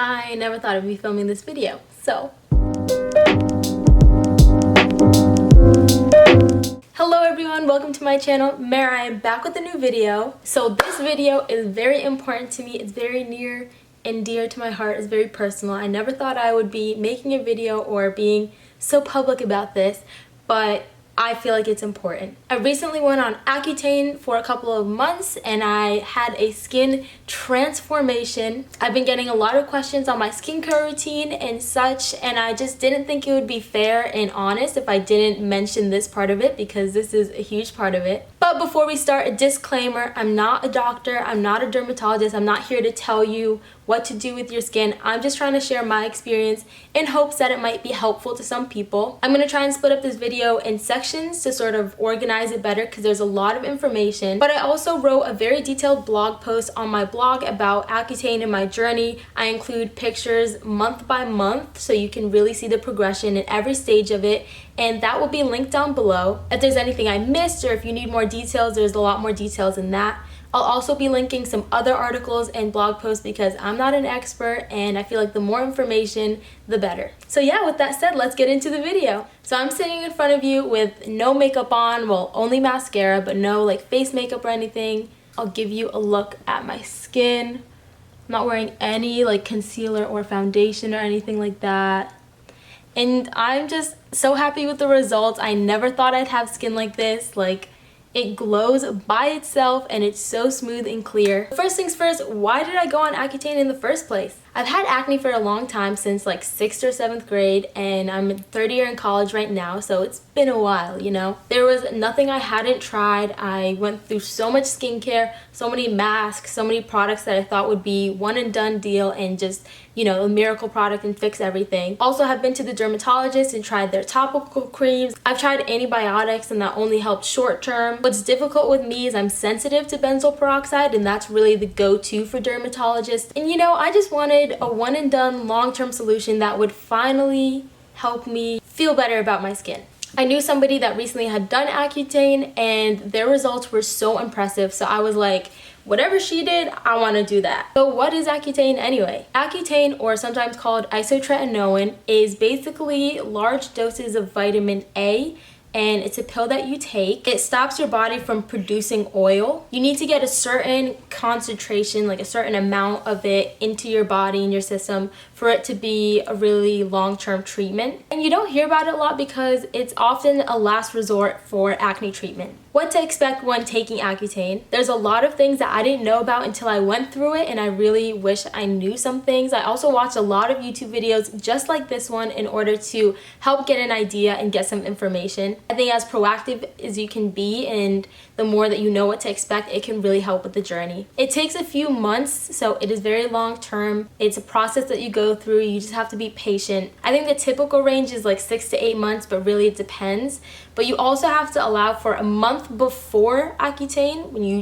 I never thought I'd be filming this video, so. Hello everyone, welcome to my channel. Mer, I am back with a new video. So this video is very important to me. It's very near and dear to my heart. It's very personal. I never thought I would be making a video or being so public about this, but I feel like it's important. I recently went on Accutane for a couple of months and I had a skin transformation. I've been getting a lot of questions on my skincare routine and such, and I just didn't think it would be fair and honest if I didn't mention this part of it, because this is a huge part of it. But before we start, a disclaimer: I'm not a doctor, I'm not a dermatologist, I'm not here to tell you what to do with your skin. I'm just trying to share my experience in hopes that it might be helpful to some people. I'm going to try and split up this video in sections to sort of organize it better because there's a lot of information. But I also wrote a very detailed blog post on my blog about Accutane and my journey. I include pictures month by month so you can really see the progression in every stage of it, and that will be linked down below. If there's anything I missed or if you need more details, there's a lot more details in that. I'll also be linking some other articles and blog posts because I'm not an expert and I feel like the more information, the better. So yeah, with that said, let's get into the video. So I'm sitting in front of you with no makeup on, well, only mascara, but no like face makeup or anything. I'll give you a look at my skin. I'm not wearing any like concealer or foundation or anything like that. And I'm just so happy with the results. I never thought I'd have skin like this. Like, it glows by itself and it's so smooth and clear. First things first, why did I go on Accutane in the first place? I've had acne for a long time, since like 6th or 7th grade, and I'm in 3rd year in college right now, so it's been a while, you know? There was nothing I hadn't tried. I went through so much skincare, so many masks, so many products that I thought would be one and done deal and just, you know, a miracle product and fix everything. Also, have been to the dermatologist and tried their topical creams. I've tried antibiotics and that only helped short term. What's difficult with me is I'm sensitive to benzoyl peroxide, and that's really the go-to for dermatologists. And you know, I just wanted a one and done long-term solution that would finally help me feel better about my skin. I knew somebody that recently had done Accutane and their results were so impressive, so I was like, whatever she did, I want to do that. So what is Accutane anyway? Accutane, or sometimes called isotretinoin, is basically large doses of vitamin A, and it's a pill that you take. It stops your body from producing oil. You need to get a certain concentration, like a certain amount of it into your body and your system for it to be a really long-term treatment. And you don't hear about it a lot because it's often a last resort for acne treatment. What to expect when taking Accutane? There's a lot of things that I didn't know about until I went through it, and I really wish I knew some things. I also watched a lot of YouTube videos just like this one in order to help get an idea and get some information. I think as proactive as you can be, and the more that you know what to expect, it can really help with the journey. It takes a few months, so it is very long term. It's a process that you go through. You just have to be patient. I think the typical range is like 6 to 8 months, but really it depends. But you also have to allow for a month before Accutane when you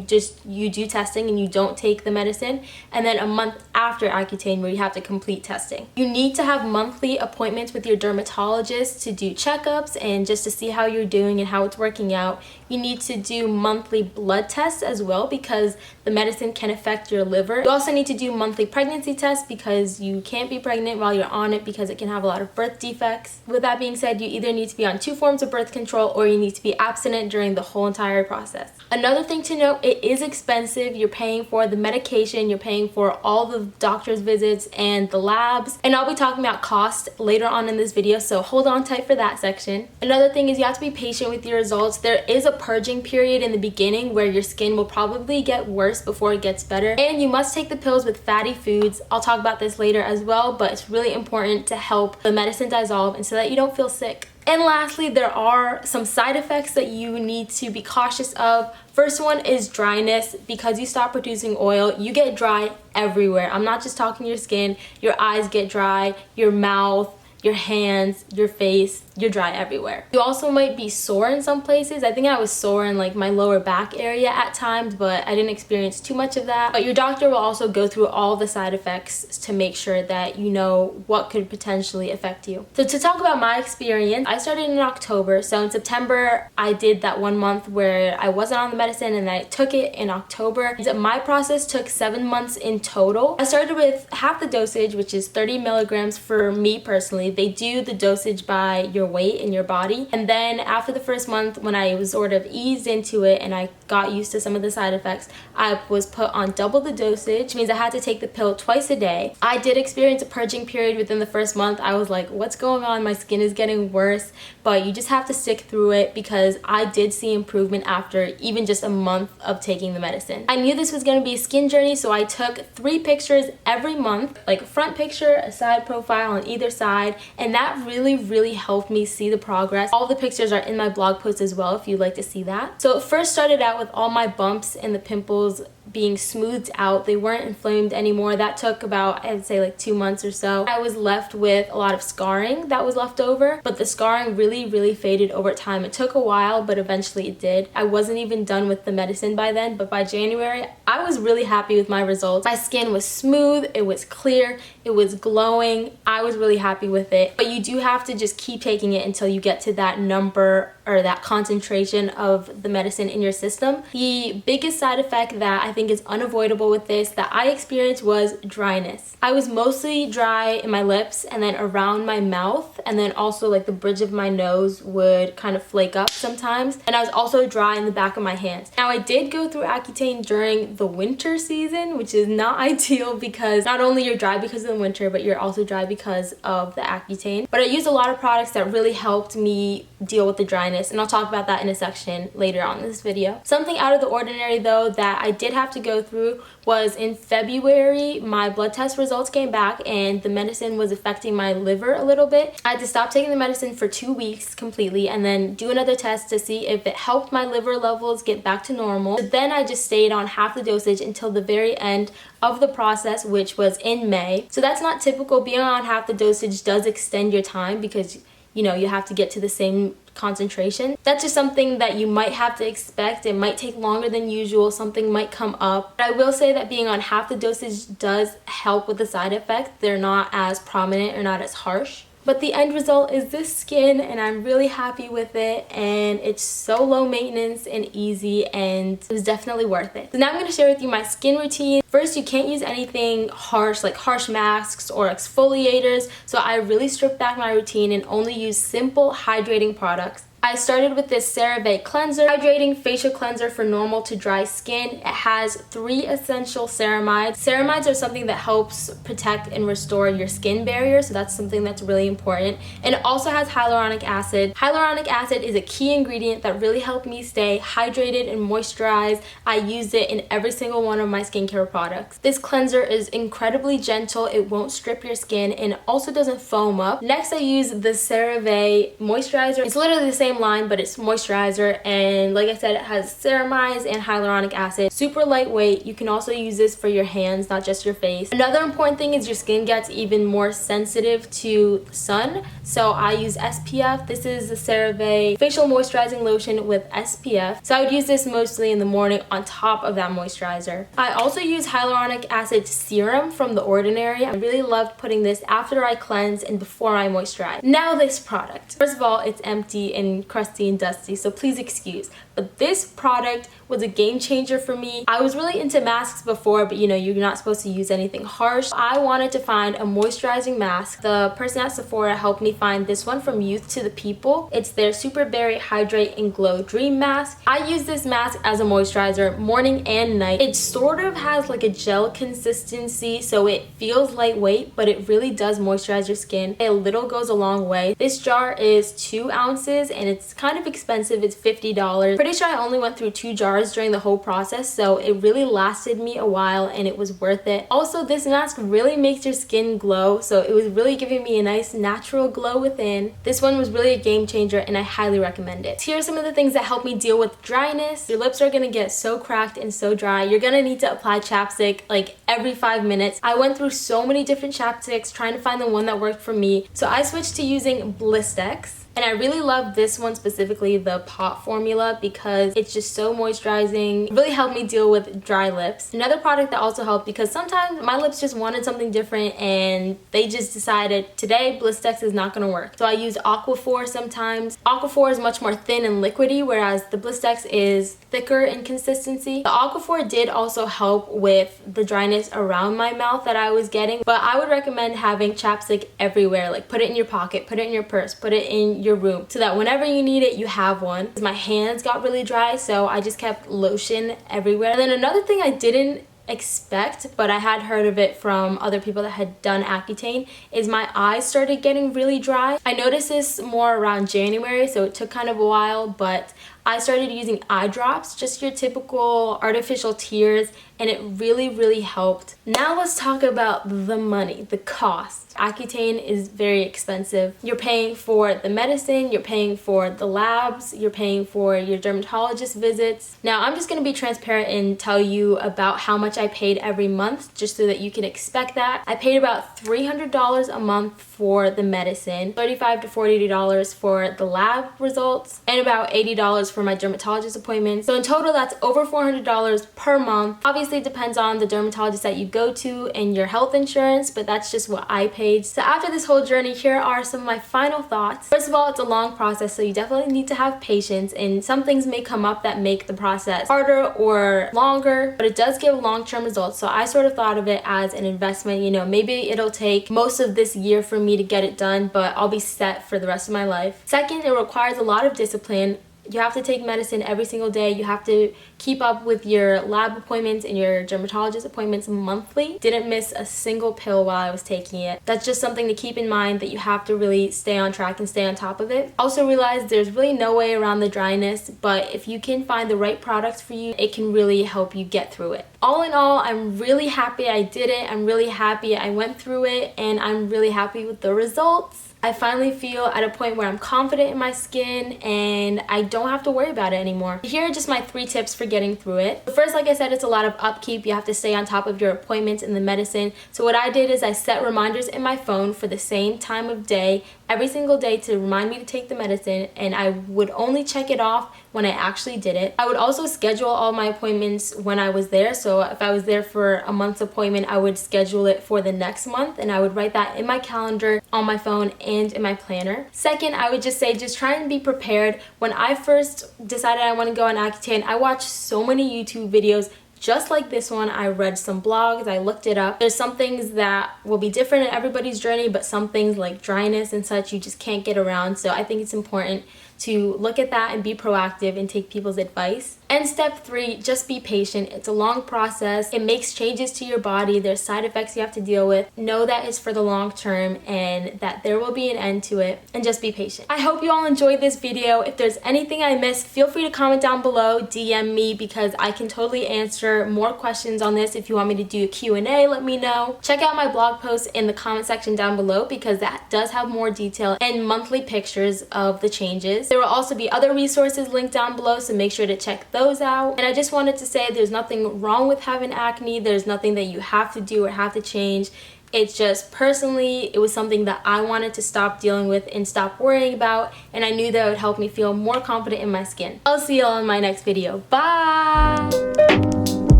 do testing and you don't take the medicine, and then a month after Accutane where you have to complete testing. You need to have monthly appointments with your dermatologist to do checkups and just to see how you're doing and how it's working out. You need to do monthly blood tests as well because the medicine can affect your liver. You also need to do monthly pregnancy tests because you can't be pregnant while you're on it because it can have a lot of birth defects. With that being said, you either need to be on 2 forms of birth control or you need to be abstinent during the whole entire process. Another thing to note, it is expensive. You're paying for the medication, you're paying for all the doctor's visits and the labs, and I'll be talking about cost later on in this video, so hold on tight for that section. Another thing is you have to be patient with your results. There is a purging period in the beginning where your skin will probably get worse before it gets better, and you must take the pills with fatty foods. I'll talk about this later as well, but it's really important to help the medicine dissolve and so that you don't feel sick. And lastly, there are some side effects that you need to be cautious of. First one is dryness. Because you stop producing oil, you get dry everywhere. I'm not just talking your skin. Your eyes get dry, your mouth, your hands, your face, you're dry everywhere. You also might be sore in some places. I think I was sore in like my lower back area at times, but I didn't experience too much of that. But your doctor will also go through all the side effects to make sure that you know what could potentially affect you. So to talk about my experience, I started in October. So in September, I did that 1 month where I wasn't on the medicine and I took it in October. My process took 7 months in total. I started with half the dosage, which is 30 milligrams for me personally. They do the dosage by your weight in your body. And then after the first month, when I was sort of eased into it and I got used to some of the side effects, I was put on double the dosage, which means I had to take the pill twice a day. I did experience a purging period within the first month. I was like, what's going on? My skin is getting worse. But you just have to stick through it because I did see improvement after even just a month of taking the medicine. I knew this was going to be a skin journey, so I took 3 pictures every month, like a front picture, a side profile on either side, and that really helped me see the progress. All the pictures are in my blog post as well if you'd like to see that. So it first started out with all my bumps and the pimples being smoothed out. They weren't inflamed anymore. That took about, I'd say, like 2 months or so. I was left with a lot of scarring that was left over, but the scarring really faded over time. It took a while, but eventually it did. I wasn't even done with the medicine by then, but by January, I was really happy with my results. My skin was smooth, it was clear, it was glowing. I was really happy with it. But you do have to just keep taking it until you get to that number or that concentration of the medicine in your system. The biggest side effect that I think is unavoidable with this that I experienced was dryness. I was mostly dry in my lips and then around my mouth, and then also like the bridge of my nose would kind of flake up sometimes, and I was also dry in the back of my hands. Now I did go through Accutane during the winter season, which is not ideal because not only you're dry because of the winter, but you're also dry because of the Accutane. But I used a lot of products that really helped me deal with the dryness, and I'll talk about that in a section later on in this video. Something out of the ordinary though that I did have to go through was in February, my blood test results came back and the medicine was affecting my liver a little bit. I had to stop taking the medicine for 2 weeks completely and then do another test to see if it helped my liver levels get back to normal. But then I just stayed on half the dosage until the very end of the process, which was in May. So that's not typical. Being on half the dosage does extend your time because you know you have to get to the same concentration. That's just something that you might have to expect. It might take longer than usual. Something might come up. But I will say that being on half the dosage does help with the side effects. They're not as prominent or not as harsh. But the end result is this skin, and I'm really happy with it, and it's so low maintenance and easy, and it was definitely worth it. So now I'm going to share with you my skin routine. First, you can't use anything harsh like harsh masks or exfoliators, so I really stripped back my routine and only used simple hydrating products. I started with this CeraVe cleanser, hydrating facial cleanser for normal to dry skin. It has 3 essential ceramides. Ceramides are something that helps protect and restore your skin barrier, so that's something that's really important. And it also has hyaluronic acid. Hyaluronic acid is a key ingredient that really helped me stay hydrated and moisturized. I used it in every single one of my skincare products. This cleanser is incredibly gentle. It won't strip your skin and it also doesn't foam up. Next, I use the CeraVe moisturizer. It's literally the same line, but it's moisturizer, and like I said, it has ceramides and hyaluronic acid. Super lightweight. You can also use this for your hands, not just your face. Another important thing is your skin gets even more sensitive to the sun, so I use SPF. This is the CeraVe facial moisturizing lotion with SPF, so I would use this mostly in the morning on top of that moisturizer. I also use hyaluronic acid serum from The Ordinary. I really loved putting this after I cleanse and before I moisturize. Now this product. First of all, it's empty and crusty and dusty, so please excuse, but this product was a game changer for me. I was really into masks before, but you know, you're not supposed to use anything harsh. I wanted to find a moisturizing mask. The person at Sephora helped me find this one from Youth to the People. It's their Super Berry Hydrate and Glow Dream Mask. I use this mask as a moisturizer morning and night. It sort of has like a gel consistency, so it feels lightweight, but it really does moisturize your skin. A little goes a long way. This jar is 2 ounces and it's kind of expensive. It's $50. Pretty sure I only went through 2 jars scars during the whole process, so it really lasted me a while and it was worth it. Also, this mask really makes your skin glow, so it was really giving me a nice natural glow within. This one was really a game changer and I highly recommend it. Here are some of the things that help me deal with dryness. Your lips are gonna get so cracked and so dry. You're gonna need to apply chapstick like every 5 minutes. I went through so many different chapsticks trying to find the one that worked for me, so I switched to using Blistex. And I really love this one specifically, the pot formula, because it's just so moisturizing. It really helped me deal with dry lips. Another product that also helped, because sometimes my lips just wanted something different and they just decided today Blistex is not gonna work. So I use Aquaphor sometimes. Aquaphor is much more thin and liquidy, whereas the Blistex is thicker in consistency. The Aquaphor did also help with the dryness around my mouth that I was getting, but I would recommend having chapstick everywhere. Like put it in your pocket, put it in your purse, put it in your room, so that whenever you need it, you have one. My hands got really dry, so I just kept lotion everywhere. And then another thing I didn't expect, but I had heard of it from other people that had done Accutane, is my eyes started getting really dry. I noticed this more around January, so it took kind of a while, but I started using eye drops, just your typical artificial tears, and it really helped. Now let's talk about the money, the cost. Accutane is very expensive. You're paying for the medicine, you're paying for the labs, you're paying for your dermatologist visits. Now I'm just gonna be transparent and tell you about how much I paid every month, just so that you can expect that. I paid about $300 a month for the medicine, $35 to $40 for the lab results, and about $80 for my dermatologist appointments. So in total, that's over $400 per month. Obviously, it depends on the dermatologist that you go to and your health insurance, but that's just what I paid. So after this whole journey, here are some of my final thoughts. First of all, it's a long process, so you definitely need to have patience, and some things may come up that make the process harder or longer, but it does give long-term results. So I sort of thought of it as an investment. You know, maybe it'll take most of this year for me to get it done, but I'll be set for the rest of my life. Second, it requires a lot of discipline. You have to take medicine every single day. You have to keep up with your lab appointments and your dermatologist appointments monthly. Didn't miss a single pill while I was taking it. That's just something to keep in mind, that you have to really stay on track and stay on top of it. Also realize there's really no way around the dryness, but if you can find the right products for you, it can really help you get through it. All in all, I'm really happy I did it. I'm really happy I went through it, and I'm really happy with the results. I finally feel at a point where I'm confident in my skin and I don't have to worry about it anymore. Here are just my 3 tips for getting through it. First, like I said, it's a lot of upkeep. You have to stay on top of your appointments and the medicine. So what I did is I set reminders in my phone for the same time of day every single day to remind me to take the medicine, and I would only check it off when I actually did it. I would also schedule all my appointments when I was there. So if I was there for a month's appointment, I would schedule it for the next month, and I would write that in my calendar, on my phone, and in my planner. Second, I would just say just try and be prepared. When I first decided I want to go on Accutane, I watched so many YouTube videos just like this one. I read some blogs, I looked it up. There's some things that will be different in everybody's journey, but some things like dryness and such you just can't get around. So I think it's important to look at that and be proactive and take people's advice. And step 3, just be patient. It's a long process. It makes changes to your body. There's side effects you have to deal with. Know that it's for the long term and that there will be an end to it, and just be patient. I hope you all enjoyed this video. If there's anything I missed, feel free to comment down below, DM me, because I can totally answer more questions on this. If you want me to do a Q&A, let me know. Check out my blog post in the comment section down below, because that does have more detail and monthly pictures of the changes. There will also be other resources linked down below, so make sure to check those out. And I just wanted to say there's nothing wrong with having acne. There's nothing that you have to do or have to change. It's just personally, it was something that I wanted to stop dealing with and stop worrying about, and I knew that it would help me feel more confident in my skin. I'll see you all in my next video. Bye!